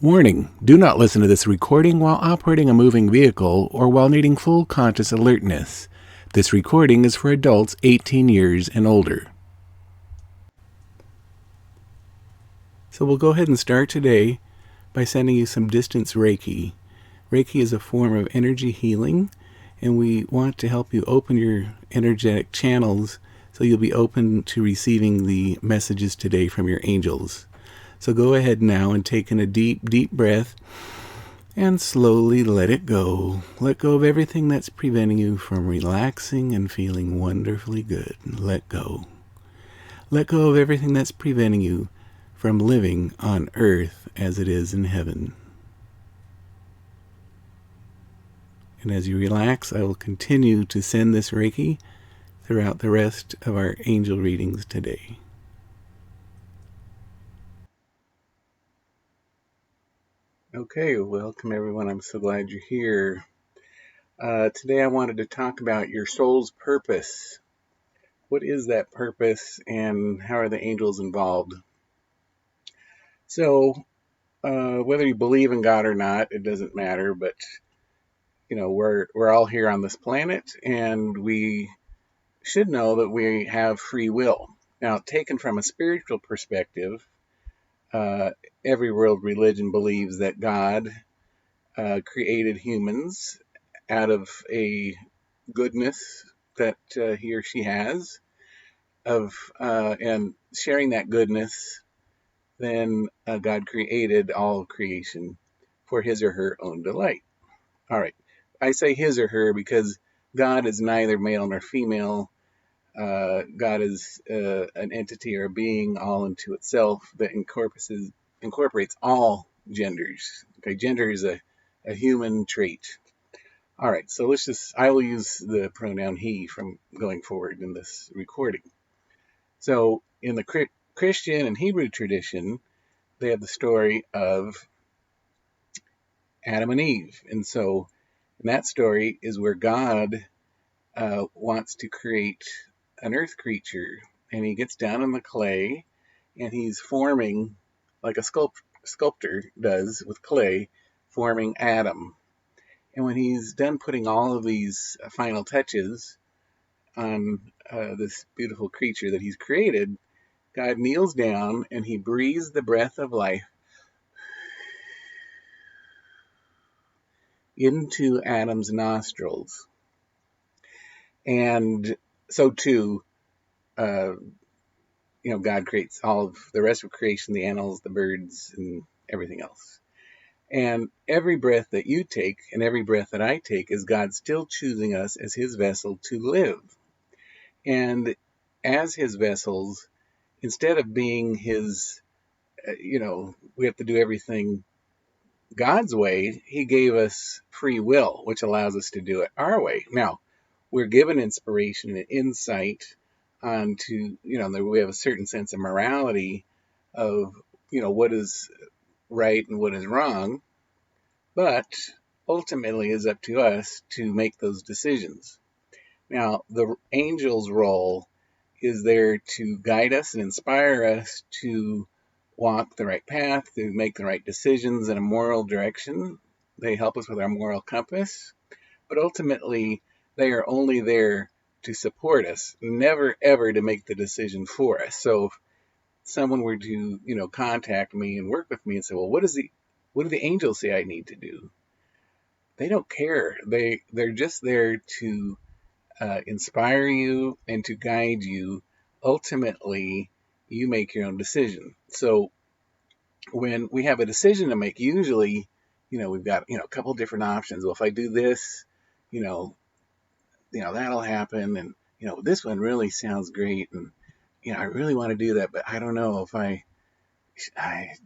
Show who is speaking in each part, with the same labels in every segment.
Speaker 1: Warning: do not listen to this recording while operating a moving vehicle or while needing full conscious alertness. This recording is for adults 18 years and older. So we'll go ahead and start today by sending you some distance Reiki. Reiki is a form of energy healing, and we want to help you open your energetic channels so you'll be open to receiving the messages today from your angels. So go ahead now and take in a deep, deep breath and slowly let it go. Let go of everything that's preventing you from relaxing and feeling wonderfully good. Let go. Let go of everything that's preventing you from living on earth as it is in heaven. And as you relax, I will continue to send this Reiki throughout the rest of our angel readings today. Okay, welcome everyone. I'm so glad you're here. Today I wanted to talk about your soul's purpose. What is that purpose and how are the angels involved? So, whether you believe in God or not, it doesn't matter, but we're all here on this planet and we should know that we have free will. Now, taken from a spiritual perspective, every world religion believes that God created humans out of a goodness that he or she has and sharing that goodness, then God created all creation for his or her own delight. All right, I say his or her because God is neither male nor female. God is an entity or a being all into itself that incorporates all genders. Okay, gender is a human trait. All right, so I will use the pronoun he from going forward in this recording. So in the Christian and Hebrew tradition, they have the story of Adam and Eve. And so in that story is where God wants to create an earth creature. And he gets down in the clay and he's forming, like a sculptor does with clay, forming Adam. And when he's done putting all of these final touches on this beautiful creature that he's created, God kneels down and he breathes the breath of life into Adam's nostrils. And so too, God creates all of the rest of creation, the animals, the birds, and everything else. And every breath that you take and every breath that I take is God still choosing us as his vessel to live. And as his vessels, instead of being his, we have to do everything God's way, he gave us free will, which allows us to do it our way. Now, we're given inspiration and insight onto, we have a certain sense of morality of, what is right and what is wrong, but ultimately it's up to us to make those decisions. Now, the angel's role is there to guide us and inspire us to walk the right path, to make the right decisions in a moral direction. They help us with our moral compass, but ultimately they are only there to support us, never ever to make the decision for us. So if someone were to, contact me and work with me and say, well, what do the angels say I need to do? They don't care. They're just there to inspire you and to guide you. Ultimately, you make your own decision. So when we have a decision to make, usually, we've got, a couple different options. Well, if I do this, that'll happen. And, this one really sounds great. And, I really want to do that, but I don't know if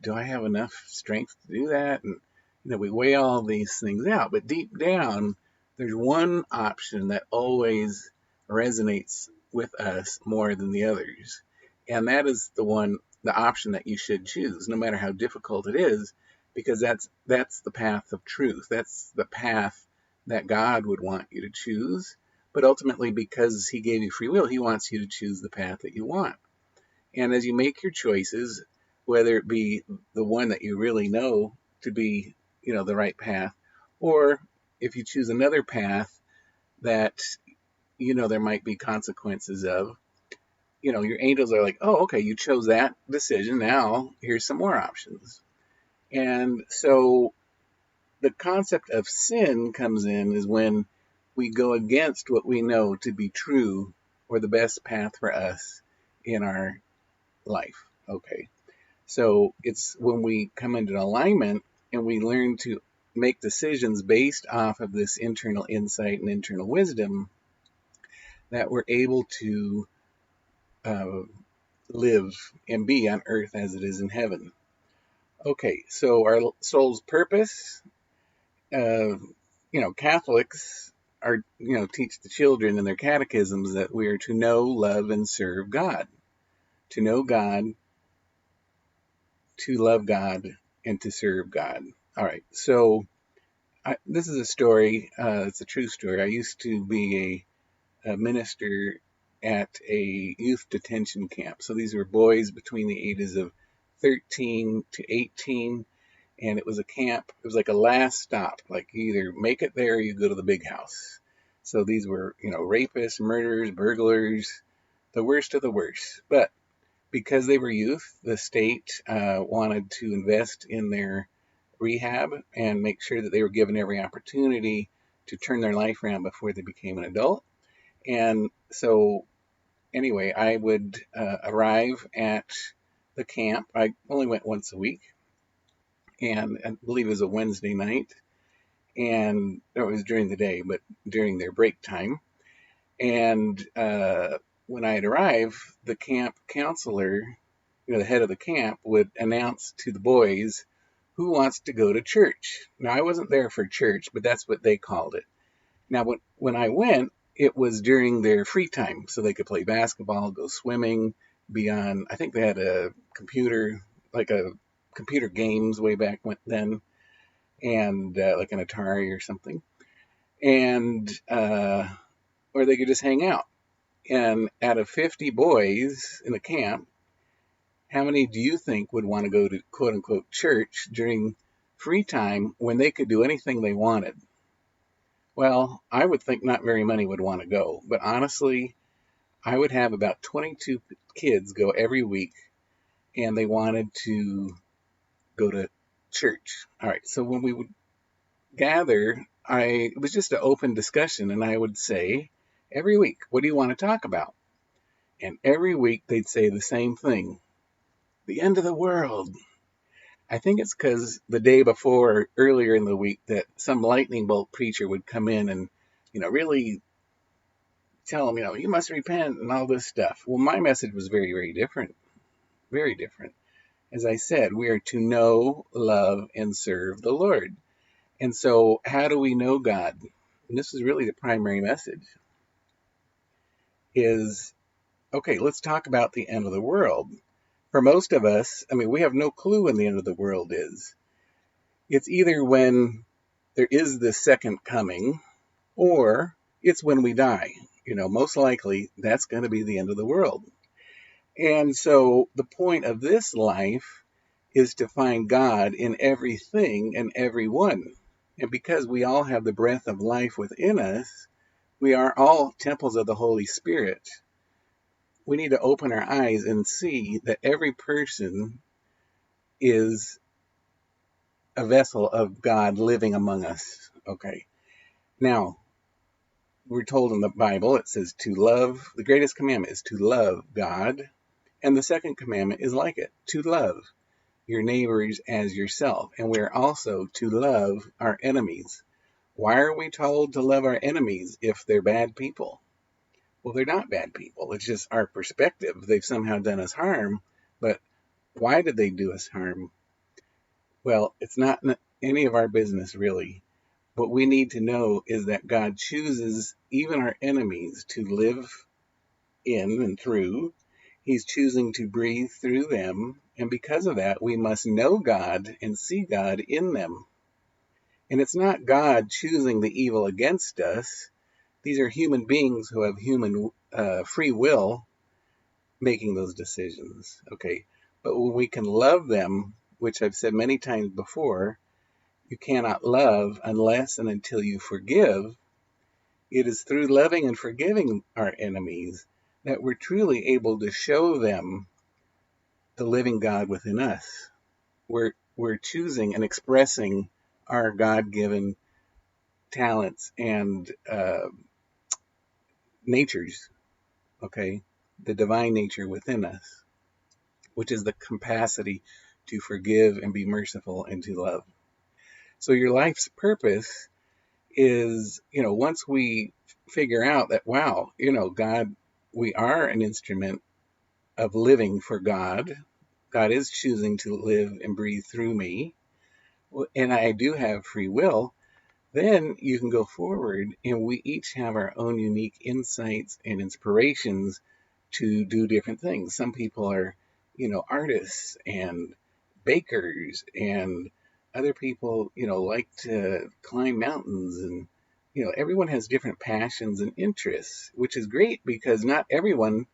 Speaker 1: do I have enough strength to do that? And, we weigh all these things out, but deep down, there's one option that always resonates with us more than the others. And that is the option that you should choose, no matter how difficult it is, because that's the path of truth. That's the path that God would want you to choose. But ultimately, because he gave you free will, he wants you to choose the path that you want. And as you make your choices, whether it be the one that you really know to be, the right path. Or if you choose another path that, there might be consequences of, your angels are like, oh, okay, you chose that decision. Now here's some more options. And so the concept of sin comes in is when we go against what we know to be true or the best path for us in our life. Okay. So it's when we come into alignment and we learn to make decisions based off of this internal insight and internal wisdom that we're able to uh, live and be on earth as it is in heaven. Okay, so our soul's purpose, uh, Catholics are, teach the children in their catechisms that we are to know, love, and serve God. To know God, to love God, and to serve God. All right, so this is a story. It's a true story. I used to be a minister at a youth detention camp. So these were boys between the ages of 13 to 18, and it was a camp. It was like a last stop. Like you either make it there or you go to the big house. So these were, rapists, murderers, burglars, the worst of the worst. But because they were youth, the state wanted to invest in their rehab and make sure that they were given every opportunity to turn their life around before they became an adult. And so, anyway, I would arrive at the camp. I only went once a week, and I believe it was a Wednesday night. And it was during the day, but during their break time. And when I'd arrive, the camp counselor, the head of the camp, would announce to the boys who wants to go to church. Now, I wasn't there for church, but that's what they called it. Now, when I went, it was during their free time, so they could play basketball, go swimming, be on, I think they had a computer, like a computer games way back then, and like an Atari or something. And, or they could just hang out. And out of 50 boys in the camp, how many do you think would want to go to quote unquote church during free time when they could do anything they wanted? Well, I would think not very many would want to go, but honestly, I would have about 22 kids go every week, and they wanted to go to church. All right, so when we would gather, it was just an open discussion, and I would say, every week, what do you want to talk about? And every week they'd say the same thing, the end of the world. I think it's because the day before, earlier in the week, that some lightning bolt preacher would come in and, really tell them, you must repent and all this stuff. Well, my message was very, very different. Very different. As I said, we are to know, love, and serve the Lord. And so, how do we know God? And this is really the primary message. Is, okay, let's talk about the end of the world. For most of us, we have no clue when the end of the world is. It's either when there is the second coming, or it's when we die. Most likely that's going to be the end of the world. And so the point of this life is to find God in everything and everyone. And because we all have the breath of life within us, we are all temples of the Holy Spirit. We need to open our eyes and see that every person is a vessel of God living among us. Okay. Now, we're told in the Bible, it says to love, the greatest commandment is to love God. And the second commandment is like it, to love your neighbors as yourself. And we're also to love our enemies. Why are we told to love our enemies if they're bad people? Well, they're not bad people. It's just our perspective. They've somehow done us harm. But why did they do us harm? Well, it's not any of our business, really. What we need to know is that God chooses even our enemies to live in and through. He's choosing to breathe through them. And because of that, we must know God and see God in them. And it's not God choosing the evil against us. These are human beings who have human free will making those decisions. Okay. But when we can love them, which I've said many times before, You cannot love unless and until you forgive. It is through loving and forgiving our enemies that we're truly able to show them the living God within us. We're choosing and expressing our God-given talents and natures, okay? The divine nature within us, which is the capacity to forgive and be merciful and to love. So your life's purpose is, once we figure out that, wow, God, we are an instrument of living for God. God is choosing to live and breathe through me, and I do have free will. Then you can go forward, and we each have our own unique insights and inspirations to do different things. Some people are, artists and bakers, and other people, like to climb mountains, and, everyone has different passions and interests, which is great because not everyone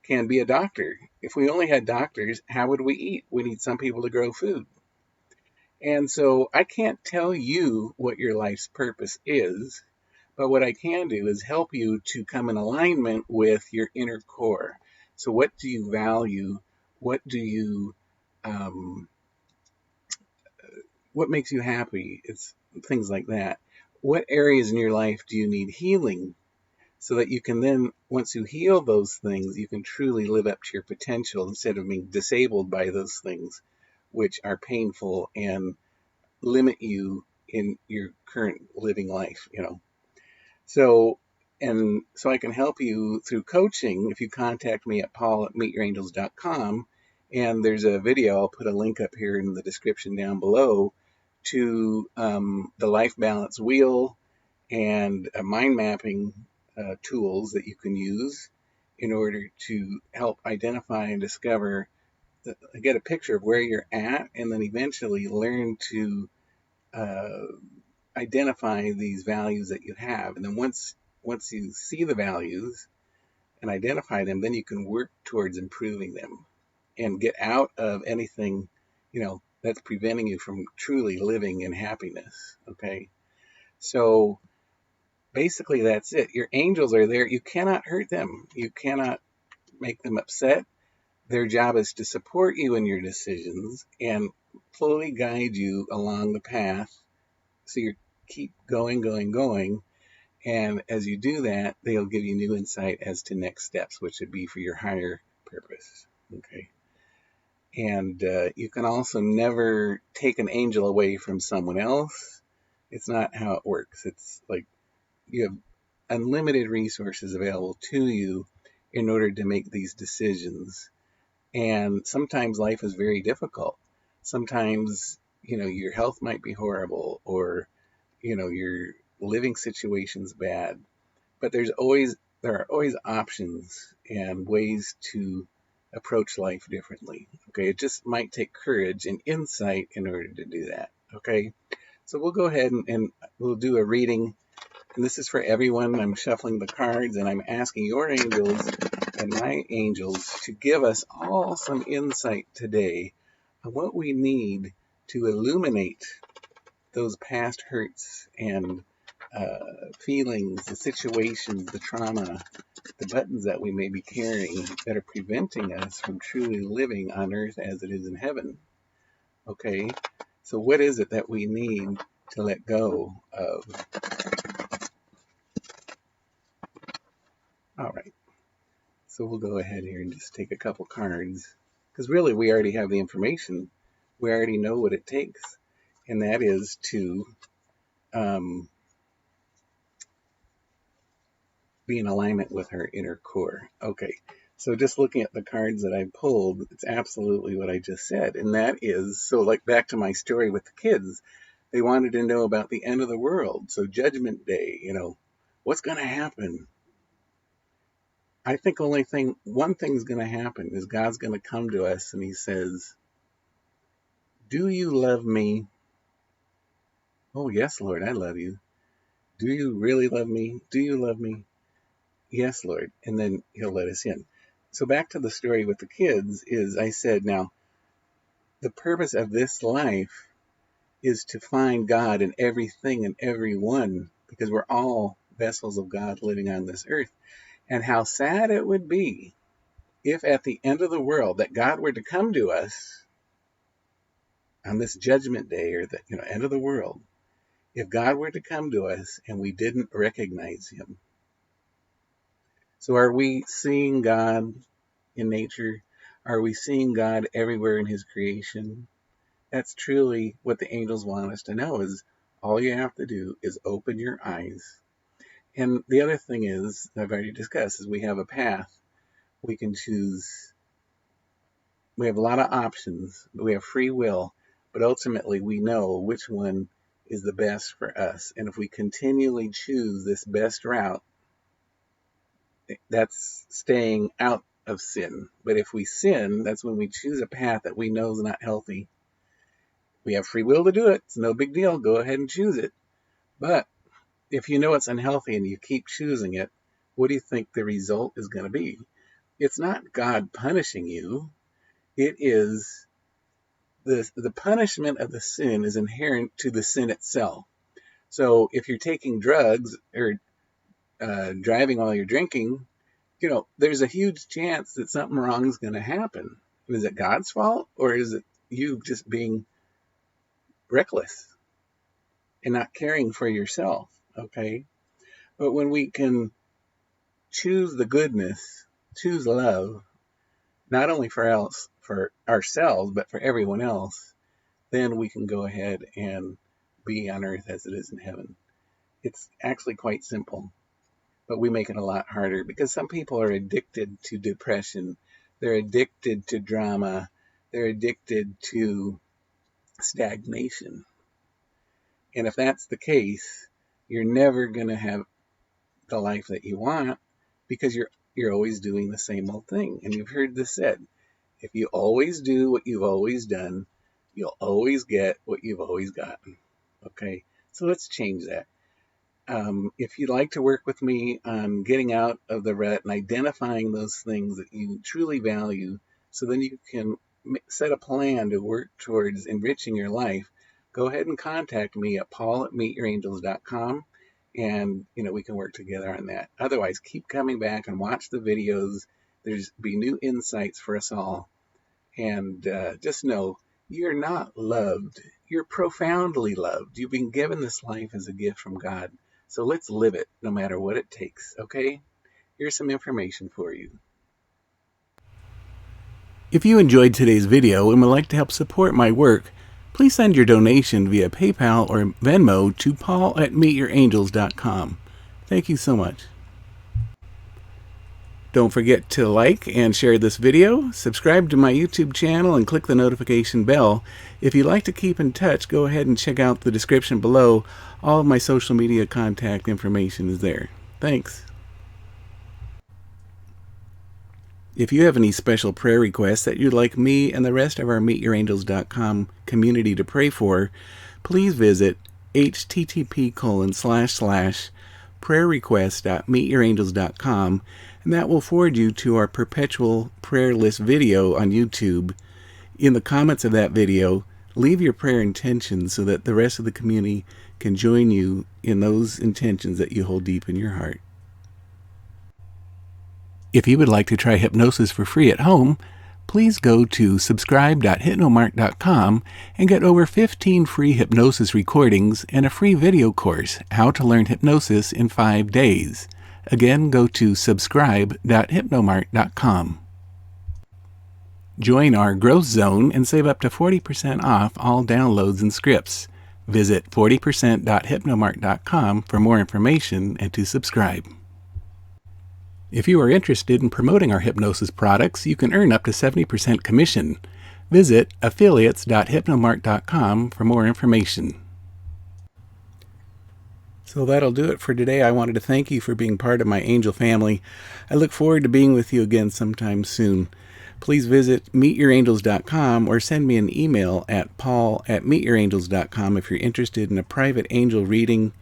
Speaker 1: can be a doctor. If we only had doctors, how would we eat? We need some people to grow food. And so I can't tell you what your life's purpose is, but what I can do is help you to come in alignment with your inner core. So what do you value? What do you, um, what makes you happy? It's things like that. What areas in your life do you need healing? So that you can then, once you heal those things, you can truly live up to your potential instead of being disabled by those things, which are painful and limit you in your current living life. So I can help you through coaching if you contact me at paul@meetyourangels.com. And there's a video, I'll put a link up here in the description down below to the life balance wheel and mind mapping tools that you can use in order to help identify and discover, get a picture of where you're at, and then eventually learn to uh, identify these values that you have. And then once you see the values and identify them, then you can work towards improving them and get out of anything, that's preventing you from truly living in happiness. Okay. So basically that's it. Your angels are there. You cannot hurt them. You cannot make them upset. Their job is to support you in your decisions and fully guide you along the path. So you keep going, going, going. And as you do that, they'll give you new insight as to next steps, which would be for your higher purpose. Okay. And you can also never take an angel away from someone else. It's not how it works. It's like you have unlimited resources available to you in order to make these decisions. And sometimes life is very difficult. Sometimes, your health might be horrible, or, your living situation's bad. But there are always options and ways to approach life differently. Okay, it just might take courage and insight in order to do that. Okay, so we'll go ahead and we'll do a reading. And this is for everyone. I'm shuffling the cards and I'm asking your angels and my angels to give us all some insight today on what we need to illuminate those past hurts and feelings, the situations, the trauma, the buttons that we may be carrying that are preventing us from truly living on earth as it is in heaven. Okay, so what is it that we need to let go of? All right, so we'll go ahead here and just take a couple cards, because really we already have the information. We already know what it takes, and that is to be in alignment with her inner core. Okay, so just looking at the cards that I pulled, it's absolutely what I just said. And that is, so like back to my story with the kids, they wanted to know about the end of the world. So Judgment Day, what's going to happen? I think one thing's going to happen is God's going to come to us and he says, do you love me? Oh, yes, Lord, I love you. Do you really love me? Do you love me? Yes, Lord. And then he'll let us in. So back to the story with the kids is I said, now, the purpose of this life is to find God in everything and everyone, because we're all vessels of God living on this earth. And how sad it would be if at the end of the world that God were to come to us on this judgment day, or the end of the world, if God were to come to us and we didn't recognize him. So are we seeing God in nature? Are we seeing God everywhere in his creation? That's truly what the angels want us to know, is all you have to do is open your eyes. And the other thing is, I've already discussed, is we have a path. We can choose. We have a lot of options. We have free will, but ultimately we know which one is the best for us. And if we continually choose this best route, that's staying out of sin. But if we sin, that's when we choose a path that we know is not healthy. We have free will to do it. It's no big deal. Go ahead and choose it. But if you know it's unhealthy and you keep choosing it, what do you think the result is going to be? It's not God punishing you. It is the punishment of the sin is inherent to the sin itself. So if you're taking drugs or driving while you're drinking, there's a huge chance that something wrong is going to happen. Is it God's fault, or is it you just being reckless and not caring for yourself? Okay. But when we can choose the goodness, choose love, not only for ourselves, but for everyone else, then we can go ahead and be on earth as it is in heaven. It's actually quite simple, but we make it a lot harder because some people are addicted to depression. They're addicted to drama. They're addicted to stagnation. And if that's the case, you're never going to have the life that you want, because you're always doing the same old thing. And you've heard this said, if you always do what you've always done, you'll always get what you've always gotten. Okay, so let's change that. If you'd like to work with me on getting out of the rut and identifying those things that you truly value, so then you can set a plan to work towards enriching your life, go ahead and contact me at paul@meetyourangels.com, and we can work together on that. Otherwise, keep coming back and watch the videos. There's be new insights for us all. And just know, you're not loved. You're profoundly loved. You've been given this life as a gift from God. So let's live it no matter what it takes, okay? Here's some information for you.
Speaker 2: If you enjoyed today's video and would like to help support my work, please send your donation via PayPal or Venmo to paul@meetyourangels.com. Thank you so much. Don't forget to like and share this video, subscribe to my YouTube channel, and click the notification bell. If you'd like to keep in touch, go ahead and check out the description below. All of my social media contact information is there. Thanks. If you have any special prayer requests that you'd like me and the rest of our meetyourangels.com community to pray for, please visit http://prayerrequest.meetyourangels.com, and that will forward you to our perpetual prayer list video on YouTube. In the comments of that video, leave your prayer intentions so that the rest of the community can join you in those intentions that you hold deep in your heart. If you would like to try hypnosis for free at home, please go to subscribe.hypnomark.com and get over 15 free hypnosis recordings and a free video course, How to Learn Hypnosis in 5 Days. Again, go to subscribe.hypnomark.com. Join our growth zone and save up to 40% off all downloads and scripts. Visit 40%.hypnomark.com for more information and to subscribe. If you are interested in promoting our hypnosis products, you can earn up to 70% commission. Visit affiliates.hypnomark.com for more information. So that'll do it for today. I wanted to thank you for being part of my angel family. I look forward to being with you again sometime soon. Please visit meetyourangels.com or send me an email at paul@meetyourangels.com if you're interested in a private angel reading,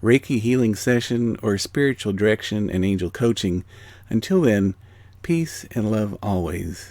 Speaker 2: Reiki healing session, or spiritual direction and angel coaching. Until then, peace and love always.